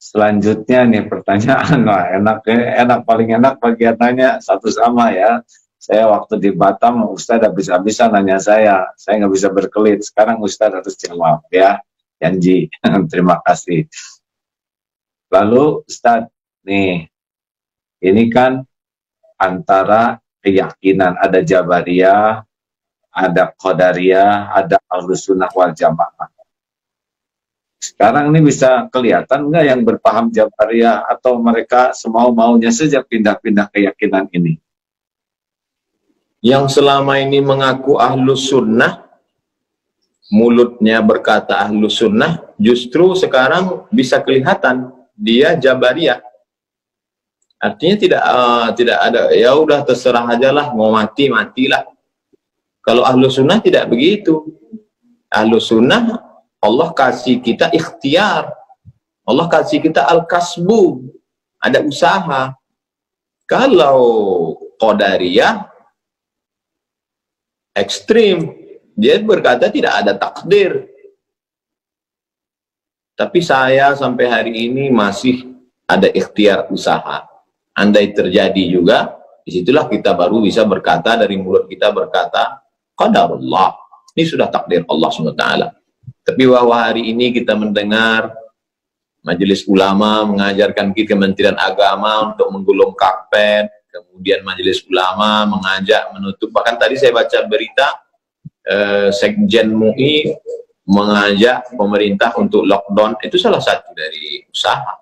Selanjutnya nih pertanyaan, wah enak paling enak bagian nanya satu sama ya. Saya waktu di Batam, Ustadz habis-habisan nanya saya nggak bisa berkelit. Sekarang Ustadz harus jawab ya, janji. Terima kasih. Lalu Ustadz, nih, ini kan antara keyakinan, ada Jabariyah, ada Qadariyah, ada Ahlus Sunnah wal Jamaah. Sekarang ini bisa kelihatan nggak yang berpaham Jabariyah atau mereka semau-maunya saja pindah-pindah keyakinan ini? Yang selama ini mengaku Ahlus Sunnah, mulutnya berkata Ahlus Sunnah, justru sekarang bisa kelihatan dia Jabariyah. Artinya tidak ada, ya udah terserah aja lah, mau mati matilah. Kalau Ahlus Sunnah tidak begitu. Ahlus Sunnah, Allah kasih kita ikhtiar, Allah kasih kita al-kasbu, ada usaha. Kalau Qadariyah ekstrim, dia berkata tidak ada takdir. Tapi saya sampai hari ini masih ada ikhtiar usaha. Andai terjadi juga, disitulah kita baru bisa berkata, dari mulut kita berkata qadarullah, ini sudah takdir Allah SWT. Tapi bahwa hari ini kita mendengar Majelis Ulama mengajarkan kita, Kementerian Agama untuk menggulung karpet, kemudian Majelis Ulama mengajak menutup, bahkan tadi saya baca berita Sekjen MUI mengajak pemerintah untuk lockdown. Itu salah satu dari usaha,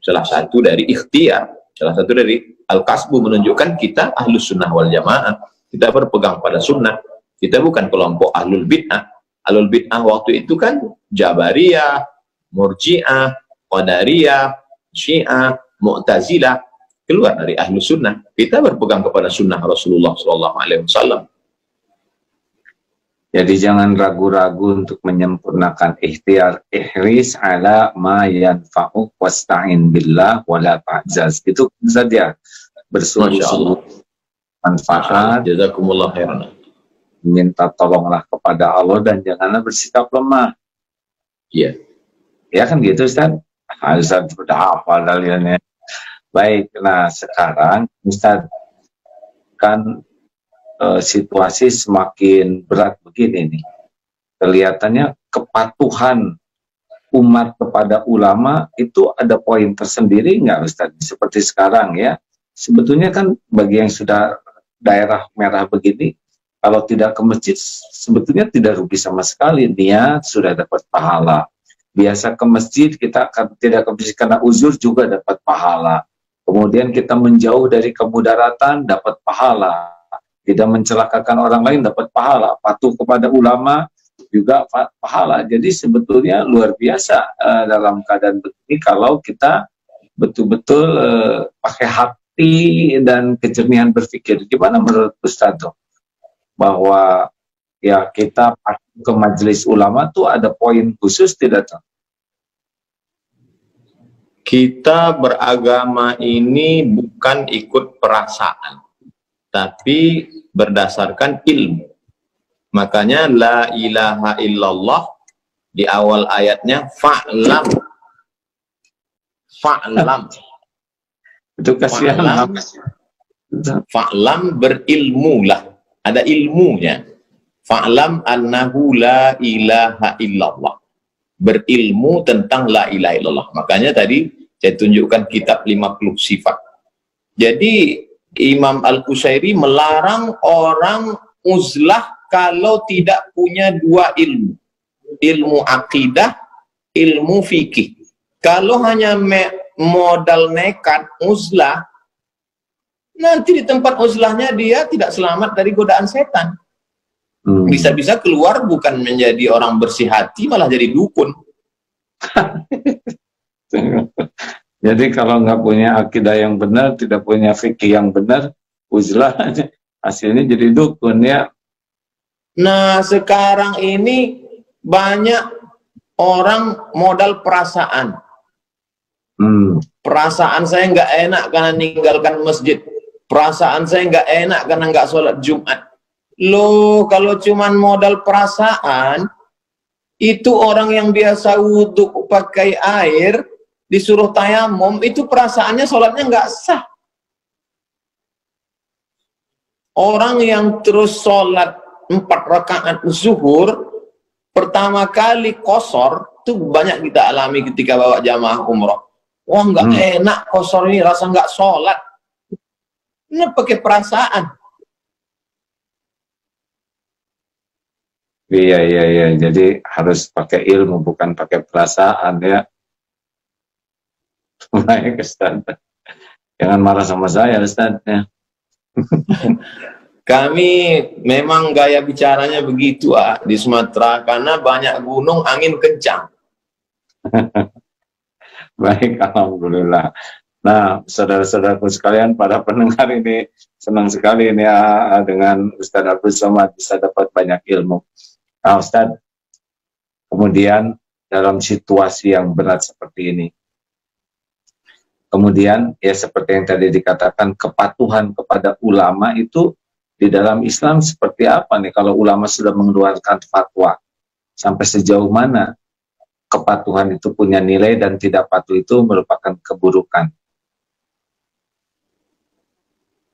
salah satu dari ikhtiar, salah satu dari al-kasbu, menunjukkan kita Ahlus Sunnah wal Jamaah, kita berpegang pada sunnah, kita bukan kelompok Ahlul Bid'ah. Ahlul Bid'ah waktu itu kan Jabariyah, Murji'ah, Qadariyah, Syiah, Mu'tazilah, keluar dari Ahlus Sunnah. Kita berpegang kepada sunnah Rasulullah SAW. Jadi jangan ragu-ragu untuk menyempurnakan ikhtiar, ihris ala ma yanfa'uk wasta'in billah wala ta'jaz. Itu saja, bersungguh-sungguh manfaat, jazakumullah khairan, minta tolonglah kepada Allah dan janganlah bersikap lemah. Iya. Ya kan gitu Ustaz? Ustaz sudah hafal dalilnya. Baik, nah sekarang Ustaz, kan situasi semakin berat begini nih. Kelihatannya kepatuhan umat kepada ulama itu ada poin tersendiri nggak Ustaz? Seperti sekarang ya, sebetulnya kan bagi yang sudah daerah merah begini, kalau tidak ke masjid sebetulnya tidak rugi sama sekali, niat sudah dapat pahala. Biasa ke masjid, kita tidak ke masjid karena uzur juga dapat pahala. Kemudian kita menjauh dari kemudaratan dapat pahala. Tidak mencelakakan orang lain dapat pahala. Patuh kepada ulama juga pahala. Jadi sebetulnya luar biasa dalam keadaan begini kalau kita betul-betul pakai hati dan kejernihan berpikir. Gimana menurut Ustaz bahwa ya kita ke majelis ulama tuh ada poin khusus tidak tuh? Kita beragama ini bukan ikut perasaan, tapi berdasarkan ilmu. Makanya la ilaha illallah di awal ayatnya fa'lam. Fa'lam. Itu kasihan. Fa'lam, berilmulah. Ada ilmunya. Fa'lam annahu la ilaha illallah. Berilmu tentang la ilaha illallah. Makanya tadi saya tunjukkan kitab 50 sifat. Jadi Imam Al-Qusairi melarang orang uzlah kalau tidak punya dua ilmu. Ilmu akidah, ilmu fikih. Kalau hanya modal nekat uzlah, nanti di tempat uzlahnya dia tidak selamat dari godaan setan. Bisa-bisa keluar bukan menjadi orang bersih hati, malah jadi dukun. Jadi kalau nggak punya akidah yang benar, tidak punya fikih yang benar, uzlah hasilnya jadi dukun ya. Nah sekarang ini banyak orang modal perasaan. Perasaan saya nggak enak karena meninggalkan masjid. Perasaan saya nggak enak karena nggak sholat Jumat. Loh, kalau cuman modal perasaan, itu orang yang biasa wudhu pakai air, disuruh tayamum, itu perasaannya sholatnya nggak sah. Orang yang terus sholat 4 rakaat zuhur, pertama kali kosor, itu banyak kita alami ketika bawa jamaah umroh. Wah, nggak enak kosor ini, rasa nggak sholat. Ini pakai perasaan. Iya. Jadi harus pakai ilmu, bukan pakai perasaan ya. Baik, Ustaz. Jangan marah sama saya, Ustaz. Ya. Kami memang gaya bicaranya begitu di Sumatera, karena banyak gunung, angin kencang. Baik, alhamdulillah. Nah, saudara-saudaraku sekalian, para pendengar ini senang sekali ini ya dengan Ustaz Abdul Somad, bisa dapat banyak ilmu. Nah, Ustaz, kemudian dalam situasi yang berat seperti ini, kemudian ya seperti yang tadi dikatakan, kepatuhan kepada ulama itu di dalam Islam seperti apa nih? Kalau ulama sudah mengeluarkan fatwa, sampai sejauh mana kepatuhan itu punya nilai dan tidak patuh itu merupakan keburukan?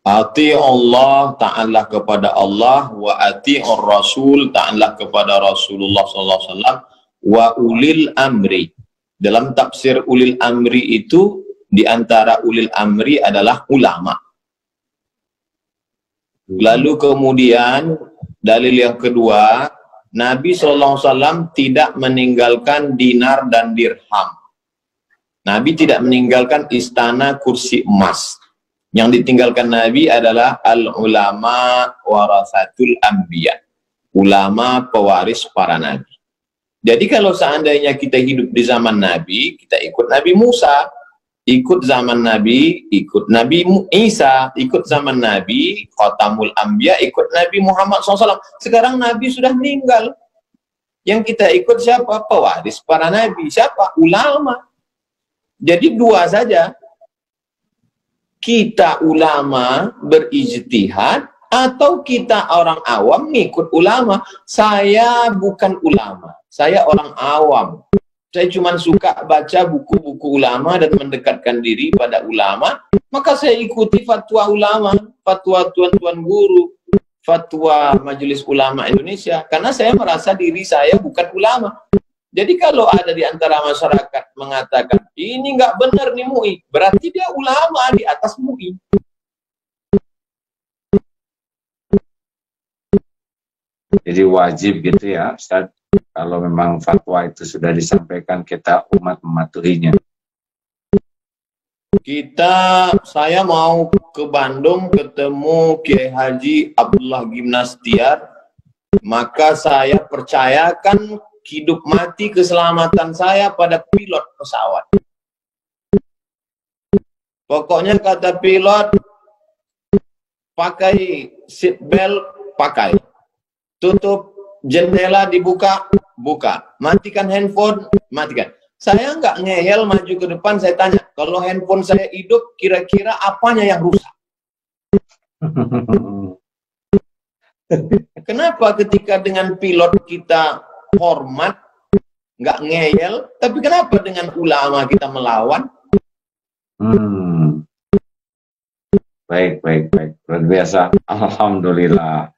Ati Allah, ta'ala kepada Allah, wa ati'ur Rasul, ta'ala kepada Rasulullah SAW, wa ulil amri. Dalam tafsir ulil amri itu, di antara ulil amri adalah ulama. Lalu kemudian, dalil yang kedua, Nabi SAW tidak meninggalkan dinar dan dirham. Nabi tidak meninggalkan istana kursi emas. Yang ditinggalkan Nabi adalah al-ulama warasatul anbiya. Ulama pewaris para nabi. Jadi kalau seandainya kita hidup di zaman Nabi, kita ikut Nabi Musa, ikut zaman Nabi, ikut Nabi Isa, ikut zaman Nabi, Khatamul Anbiya, ikut Nabi Muhammad SAW. Sekarang Nabi sudah meninggal. Yang kita ikut siapa? Pewaris para nabi. Siapa? Ulama. Jadi dua saja. Kita ulama berijtihad atau kita orang awam ngikut ulama. Saya bukan ulama, saya orang awam. Saya cuma suka baca buku-buku ulama dan mendekatkan diri pada ulama, maka saya ikuti fatwa ulama, fatwa tuan-tuan guru, fatwa Majelis Ulama Indonesia, karena saya merasa diri saya bukan ulama. Jadi kalau ada di antara masyarakat mengatakan, ini nggak benar nih MUI, berarti dia ulama di atas MUI. Jadi wajib gitu ya, Ustaz, kalau memang fatwa itu sudah disampaikan, kita umat mematuhinya. Saya mau ke Bandung ketemu Kiai Haji Abdullah Gimnastiar, maka saya percayakan hidup mati keselamatan saya pada pilot pesawat. Pokoknya kata pilot, pakai seat belt, pakai. Tutup jendela dibuka, buka. Matikan handphone, matikan. Saya nggak ngeyel maju ke depan, saya tanya, kalau handphone saya hidup, kira-kira apanya yang rusak? Kenapa ketika dengan pilot kita hormat, nggak ngeyel, tapi kenapa dengan ulama kita melawan? Baik. Luar biasa. Alhamdulillah.